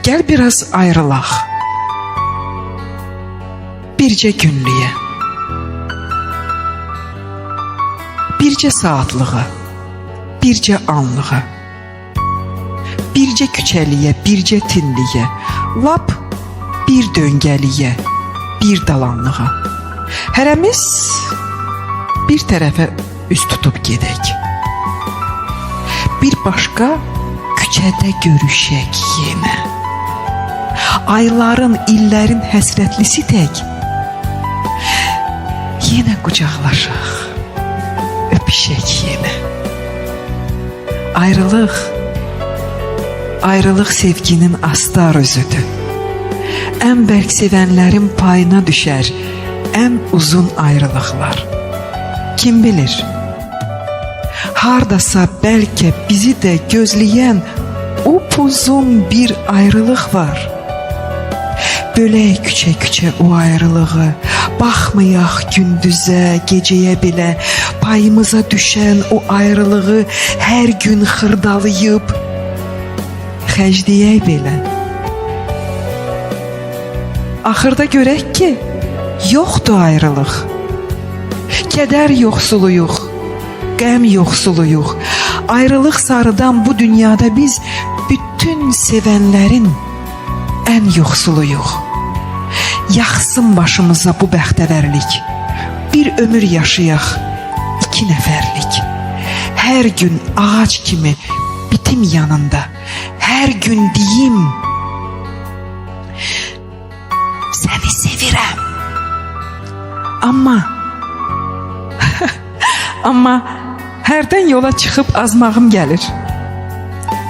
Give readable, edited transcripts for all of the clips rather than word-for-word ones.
Gel biraz ayrılaq. Bircə günlüyə. Bircə saatlığa. Bircə anlığa. Bircə küçəliyə, bircə tinliyə. Lap bir döngəliyə, bir dalanlığa. Hərəmiz bir tərəfə üst tutub gedək. Bir başqa küçədə görüşək yenə. Ayların, illərin həsrətlisi tək. Yenə qucaqlaşaq, öpüşək yenə. Ayrılıq sevginin astar özüdür. Ən bərk sevənlərin payına düşər ən uzun ayrılıqlar. Kim bilir? Hardasa bəlkə bizi də gözləyən upuzun bir ayrılıq var. Bölək küçə-küçə o ayrılığı, baxmayaq gündüzə, gecəyə belə, payımıza düşən o ayrılığı hər gün xırdalayıb xərcləyək belə. Axırda görək ki, yoxdur ayrılıq. Kədər yoxsuluyuq, qəm yoxsuluyuq. Ayrılıq sarıdan bu dünyada biz bütün sevənlərin ən yoxsuluyuq. Yaxsın başımıza bu bəxtəvərlik. Bir ömür yaşayaq, 2 nəfərlik. Hər gün ağac kimi bitim yanında. Hər gün deyim, səni sevirəm. Amma hərdən yola çıxıb azmağım gəlir.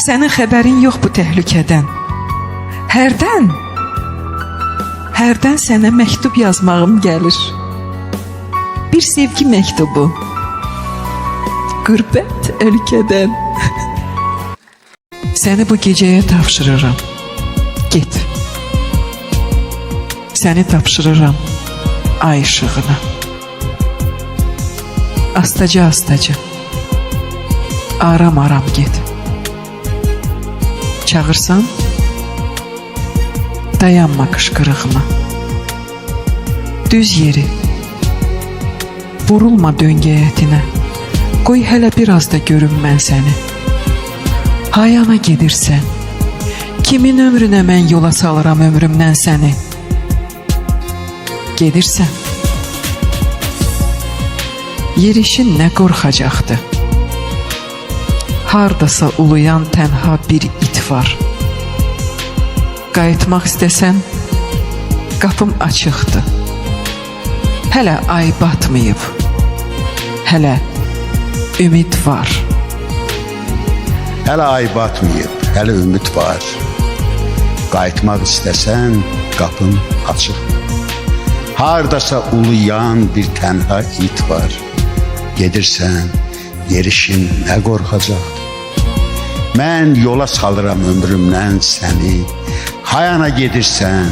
Sənin xəbərin yox bu təhlükədən. Hərdən sənə məktub yazmağım gəlir. Bir sevgi məktubu. Qürbət ölkədən. Səni bu gecəyə tapşırıram. Get. Səni tapşırıram ay işığına. Astaca, aram get. Çağırsan, dayanma qışqırığıma. Düz yeri, vurulma döngəyətinə. Qoy hələ biraz da görüm mən səni. Hayana gedirsən, kimin ömrünə mən yola salıram ömrümdən səni. Gedirsən, yerişin nə qorxacaqdı. Hardasa uluyan tənha bir it var. Qayıtmaq istəsən, qapım açıqdır. Hələ ay batmayıb, hələ ümid var. Hələ ay batmayıb, hələ ümid var. Qayıtmaq istəsən, qapım açıqdır. Hardasa uluyan bir tənha it var. Gedirsən, yerişin nə qorxacaqdır. Mən yola salıram ömrümdən səni. Hayana gedirsən,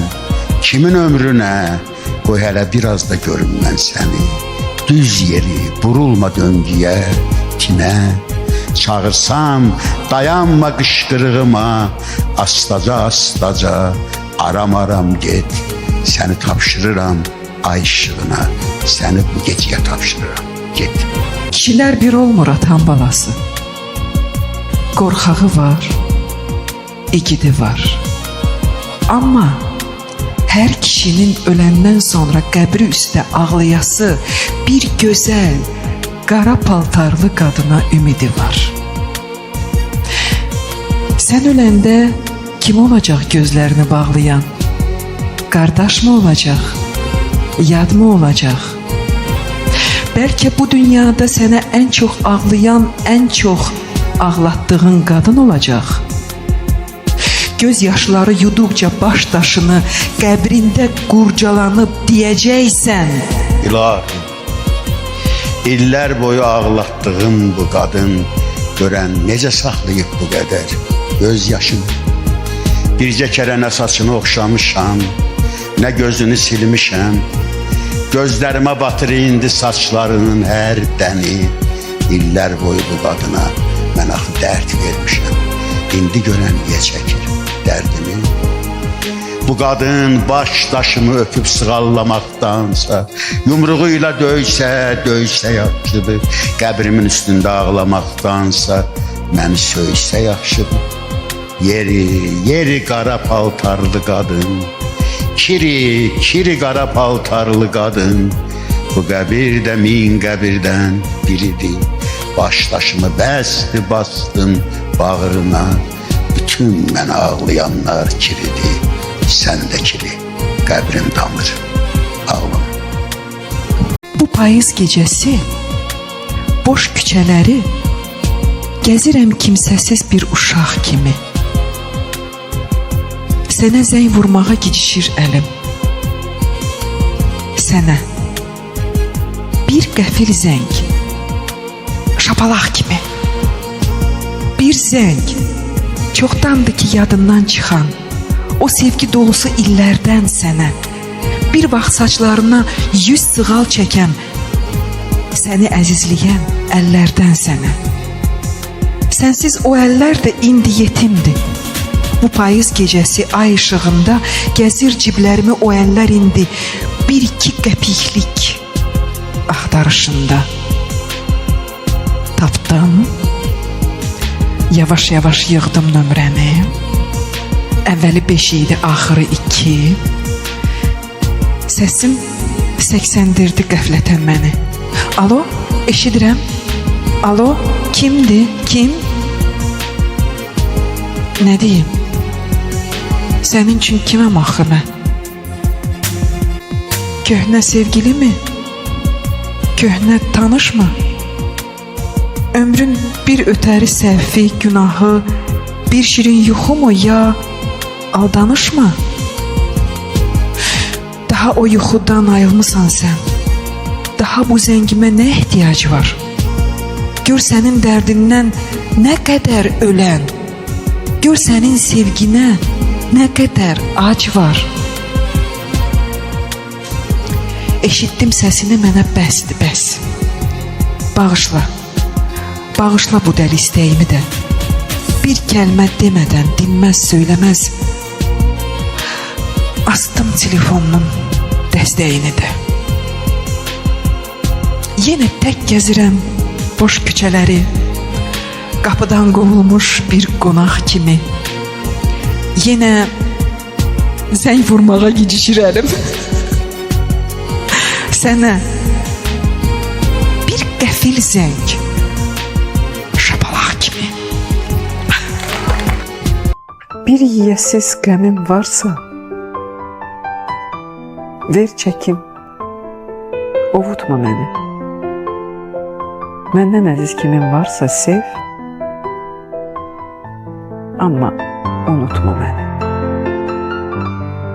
kimin ömrünə, qoy hələ biraz da görüm mən səni. Düz yeri, vurulma döngüyə, tinə. Çağırsam, dayanma qışqırığıma. Astaca, aram get. Səni tapşırıram ay işığına. Səni bu gecəyə tapşırıram, get. Kişilər bir olmur atan balası. Qorxağı var, igidi var. Amma hər kişinin öləndən sonra qəbri üstə ağlayası bir gözəl, qara paltarlı qadına ümidi var. Sən öləndə kim olacaq gözlərini bağlayan? Qardaş mı olacaq? Yad mı olacaq? Bəlkə bu dünyada sənə ən çox ağlayan, ən çox ağlatdığın qadın olacaq. Göz yaşları yuduqca baş daşını qəbrində qurcalanıb deyəcəksən. İlahi, illər boyu ağlatdığım bu qadın görən necə saxlayıb bu qədər göz yaşını. Bircə kərə nə saçını oxşamışam, nə gözünü silmişəm. Gözlərimə batır indi saçlarının hər dəni. İllər boyu bu qadına mən axı dərd vermişəm. İndi görən niyə çəkir dərdimi? Bu qadın baş daşımı öpüb sığallamaqdansa, yumruğuyla döysə yaxşıdır. Qəbrimin üstündə ağlamaqdansa, məni söysə yaxşıdır. Yeri qara paltarlı qadın, kiri qara paltarlı qadın. Bu qəbir də min qəbirdən biridir. Başdaşımı bəsdi bastın bağrına. Bütün mən ağlayanlar kiridir. Sən də kiri, qəbrim damır, ağlama. Bu payız gecəsi boş küçələri gəzirəm kimsəsiz bir uşaq kimi. Sənə zəng vurmağa gecişir əlim. Sənə bir qəfil zəng, şapalaq kimi. Bir zəng, çoxdandır ki yadından çıxan, o sevgi dolusu illərdən sənə, bir vaxt saçlarına 100 sığal çəkən, səni əzizləyən əllərdən sənə. Sənsiz o əllər də indi yetimdir. Bu payız gecəsi ay işığında gəzir ciblərimi o əllər indi bir iki qəpiklik axtarışında. Tapdım, yavaş-yavaş yığdım nömrəni. Əvvəli 5 idi, axırı 2. Səsim səksəndirdi qəflətən məni. Alo, eşidirəm. Alo, kimdir, kim? Nə deyim? Sənin üçün kiməm axı mən? Köhnə sevgili mi? Köhnə tanış mı? Ömrün bir ötəri səhvi, günahı, bir şirin yuxu mu ya aldanış mı? Daha o yuxudan ayılmısan sən. Daha bu zəngimə nə ehtiyac var? Gör sənin dərdindən nə qədər ölən, gör sənin sevginə nə qədər ac var. Eşitdim səsini, mənə bəsdir, bəs. Bağışla, bağışla bu dəli istəyimi də. Bir kəlmə demədən, dinməz, söyləməz. Astım telefonunun dəstəyini də. Yenə tək gəzirəm boş küçələri, qapıdan qovulmuş bir qonaq kimi. Yenə zəng vurmağa gecişirəm. Sənə bir qəfil zəng, şapalaq kimi. Bir yiyəsiz qəmim varsa, ver çəkim, ovutma məni. Məndən əziz kimin varsa sev, amma unutma məni.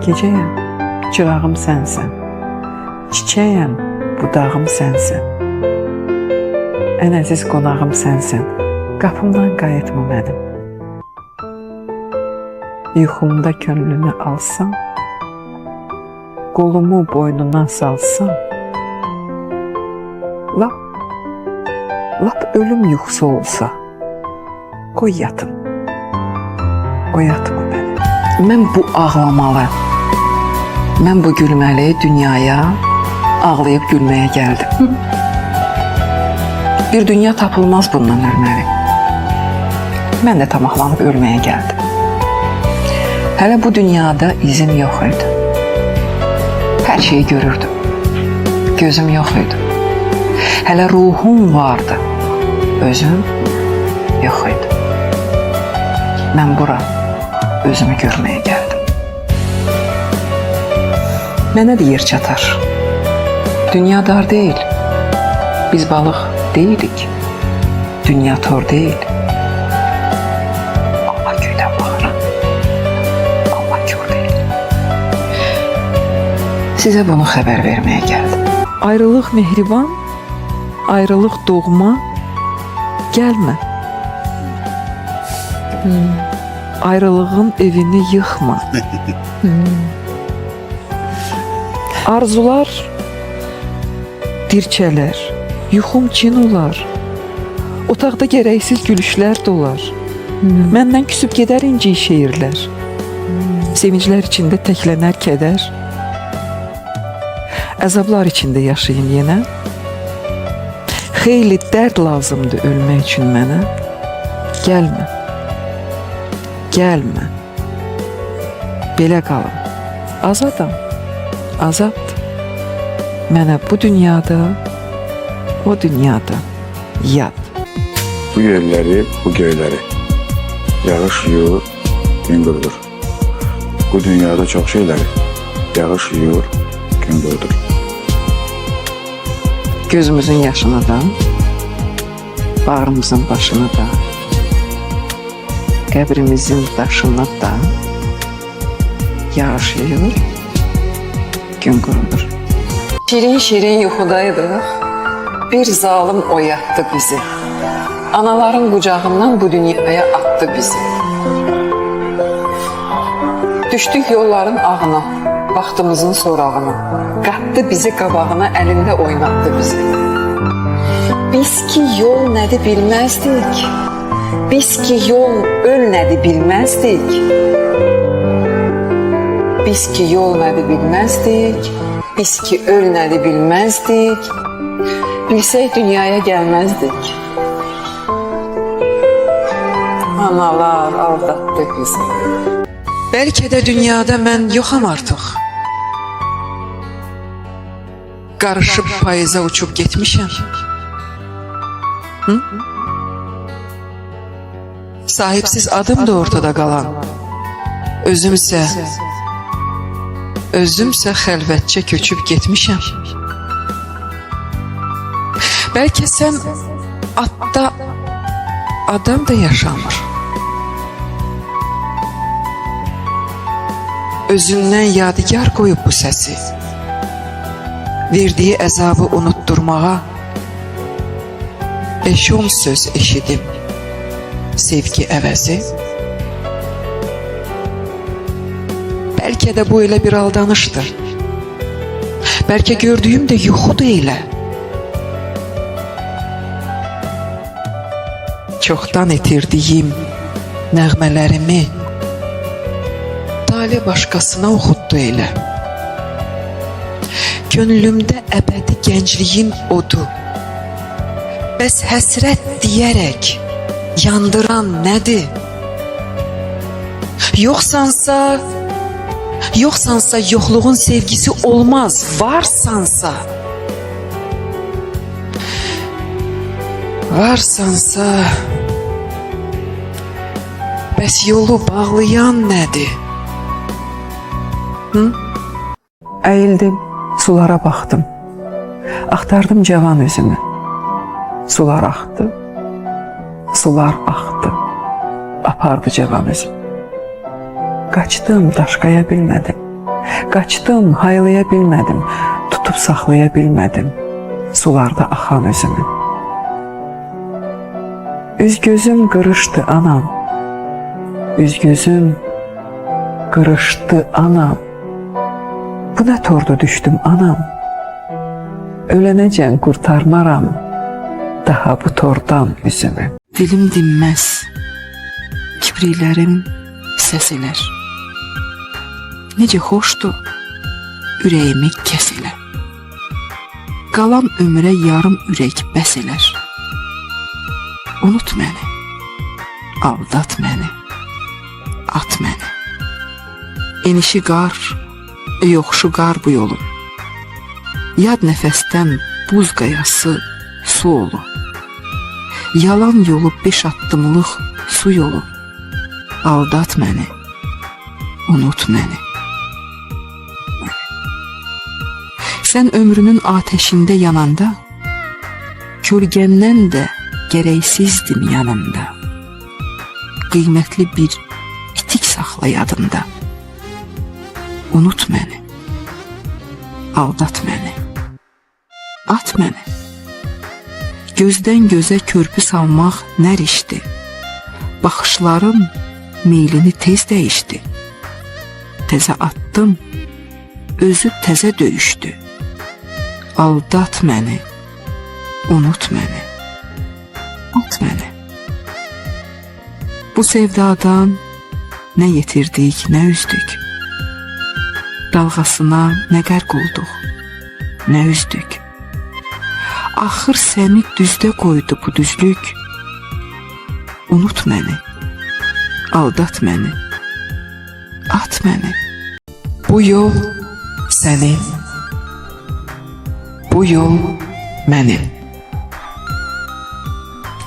Gecəyəm, çırağım sənsən, çiçəyəm, budağım sənsən. Ən əziz qonağım sənsən, qapımdan qayıtma mənim. Yuxumda könlünü alsam, qolumu boynuna salsam, lap ölüm yuxusu olsa, qoy yatım, oyatma məni. Mən bu ağlamalı, mən bu gülməli dünyaya ağlayıb gülməyə gəldim. Bir dünya tapılmaz bundan ölməli. Mən də tamahlanıb ölməyə gəldim. Hələ bu dünyada izim yox idi. Hər şeyi görürdüm. Gözüm yox idi. Hələ ruhum vardı. Özüm yox idi. Mən bura özümü görməyə gəldim. Mənə də yer çatar. Dünya dar deyil. Biz balıq deyilik. Dünya tor deyil. Allah göydən baxır. Allah kör deyil. Sizə bunu xəbər verməyə gəldim. Ayrılıq mehriban, ayrılıq doğma, gəlmə. Ayrılığın evini yıxma. Arzular dirçələr, yuxum cin olar. Otaqda gərəksiz gülüşlər dolar. Məndən küsüb gedər inci şeirlər. Sevinclər içində təklənər kədər. Əzablar içində yaşayım yenə. Xeyli dərd lazımdır ölmək üçün mənə. Gəlmə. Gəlmə. Belə qalım. Azadam. Azad. Mənə bu dünyada, o dünyada yad. Bu yerləri, bu göyləri yağış yuyur, gün qurdur. Bu dünyada çox şeyləri yağış yuyur, gün qurdur. Gözümüzün yaşını da, bağrımızın başını da, qəbrimizin daşını da yağış yuyur, gün qurudur. Şirin-şirin yuxudaydıq, bir zalim oyatdı bizi. Anaların qucağından bu dünyaya attı bizi. Düşdük yolların ağına, vaxtımızın sorağına. Qatdı bizi qabağına, əlində oynatdı bizi. Biz ki yol nədir bilməzdik. Biz ki yol öl nədir bilməzdik. Biz ki yol nədir bilməzdik. Biz ki öl nədir bilməzdik. Bilsək dünyaya gəlməzdik. Analar aldatdı bizi. Bəlkə də dünyada mən yoxam artıq. Qarışıb payıza uçub getmişəm. Sahipsiz adım da ortada qalan. Özümsə xəlvətcə köçüb getmişəm. Bəlkə sən atda adam da yaşamır. Özündən yadigar qoyub bu səsi. Verdiyi əzabı unutturmağa 5-10 söz eşidim sevgi əvəzi. Bəlkə də bu elə bir aldanışdır. Bəlkə gördüyüm də yuxudur elə. Çoxdan itirdiyim nəğmələrimi Talih başqasına oxutdu elə. Gönlümdə əbədi gəncliyin odu. Bəs həsrət deyərək yandıran nədir? Yoxsansa yoxluğun sevgisi olmaz. Varsansa bəs yolu bağlayan nədir? Əyildim, sulara baxdım. Axtardım cavan özümü. Sular axdı, sular axdı. Apardı cavan özümü. Qaçdım, daşqaya bilmədim. Qaçdım, haylaya bilmədim. Tutub saxlaya bilmədim. Sularda axan özümü. Üz-gözüm qırışdı anam. Üz-gözüm qırışdı anam. Bu nə tordu düşdüm anam. Ölənəcən qurtarmaram daha bu tordan üzümü. Dilim dinməz, kipriklərim səs elər. Necə xoşdur, ürəyimi kəs elə. Qalan ömrə yarım ürək bəs elər. Unut məni, aldat məni, at məni. Enişi qar, yoxuşu qar bu yolun. Yad nəfəsdən buz qayası su olu. Yalan yolu 5 addımlıq su yolu. Aldat məni, unut məni. Sən ömrünün ateşində yananda, kölgəndən də gərəksizdim yanında. Qiymətli bir itik saxla yadında. Unut məni, aldat məni, at məni. Gözdən gözə körpü salmaq nər işdi. Baxışların meylini tez dəyişdi. Təzə atdım, özü təzə döyüşdü. Aldat məni, unut məni, at məni. Bu sevdadan nə yetirdik, nə üzdük. dalğasına nə qərq olduq, nə üzdük. Axır səni düzdə qoydu bu düzlük. Unut məni, aldat məni, at məni. Bu yol sənin, bu yol mənim.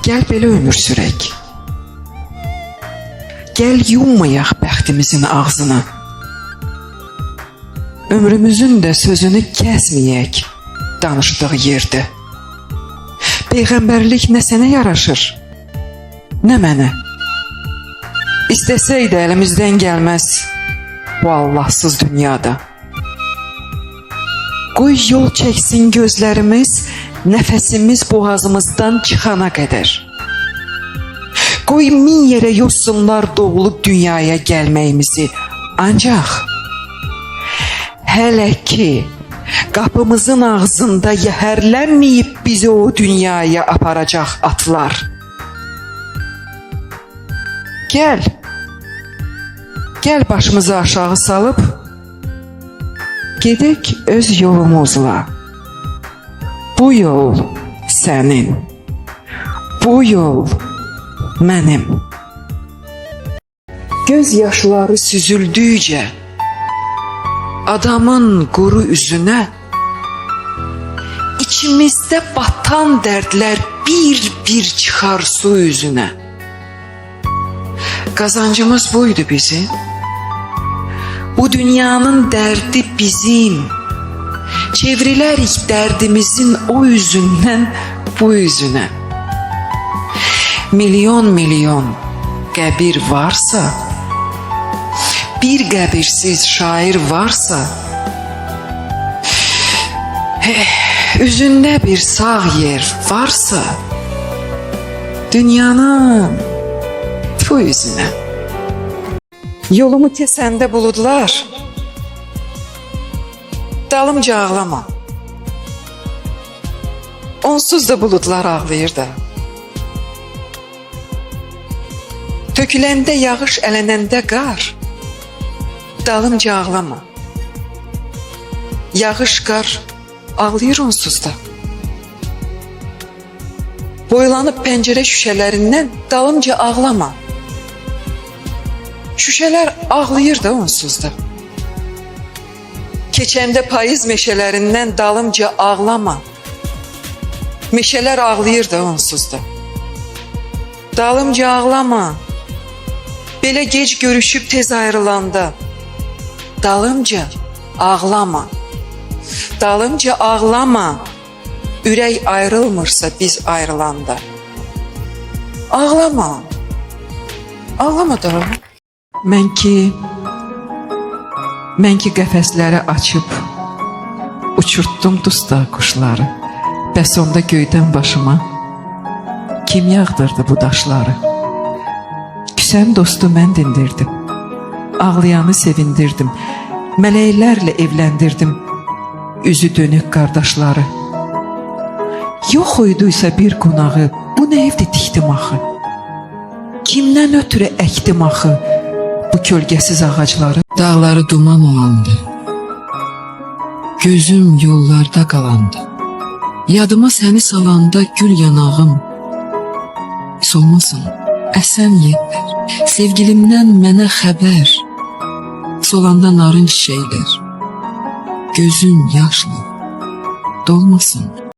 Gəl belə ömür sürək. Gəl yummayaq bəxtimizin ağzını. Ömrümüzün də sözünü kəsməyək danışdığı yerdə. Peyğəmbərlik nə sənə yaraşır, nə mənə. İstəsək də əlimizdən gəlməz bu Allahsız dünyada. Qoy yol çəksin gözlərimiz, nəfəsimiz boğazımızdan çıxana qədər. Qoy min yerə yosunlar doğulub dünyaya gəlməyimizi, ancaq hələ ki qapımızın ağzında yəhərlənməyib bizi o dünyaya aparacaq atlar. Gəl, gəl başımızı aşağı salıb, gedək öz yolumuzla. Bu yol sənin, bu yol mənim. Göz yaşları süzüldükcə adamın quru üzünə içimizdə batan dərdlər bir-bir çıxar su üzünə. Qazancımız buydu bizim. Bu dünyanın dərdi bizim. Çevrilərik dərdimizin o üzündən bu üzünə. Milyon milyon qəbir varsa, bir qəbirsiz şair varsa, üzündə bir sağ yer varsa, dünyanın bu üzünə. Yolumu kəsəndə buludlar, dalımca ağlama. Onsuz da buludlar ağlayır da. Töküləndə yağış, ələnəndə qar, dalımca ağlama. Yağış, qar ağlayır onsuz da. Boylanıb pəncərə şüşələrindən dalımca ağlama. Şüşələr ağlayır da onsuz da. Keçəndə payız meşələrindən dalımca ağlama. Meşələr ağlayır da onsuz da. Dalımca ağlama. Belə gec görüşüb tez ayrılanda. Dalımca ağlama. Dalımca ağlama. Ürək ayrılmırsa biz ayrılanda. Ağlama. Ağlama da. Mən ki qəfəsləri açıb uçurtdum dusta quşları. Bəs onda göydən başıma kim yağdırdı bu daşları? Küsən dostu mən dindirdim, ağlayanı sevindirdim, mələklərlə evləndirdim üzü dönük qardaşları. Yox idiysə bir qonağı, bu nə evdə tikdim axı? Kimdən ötürü əkdim axı bu kölgəsiz ağacları? Dağları duman olandı, gözüm yollarda qalandı. Yadıma səni salanda gül yanağım solmasın, əsən yellər, sevgilimdən mənə xəbər, solanda narın çiçəklər, gözüm yaşlı dolmasın.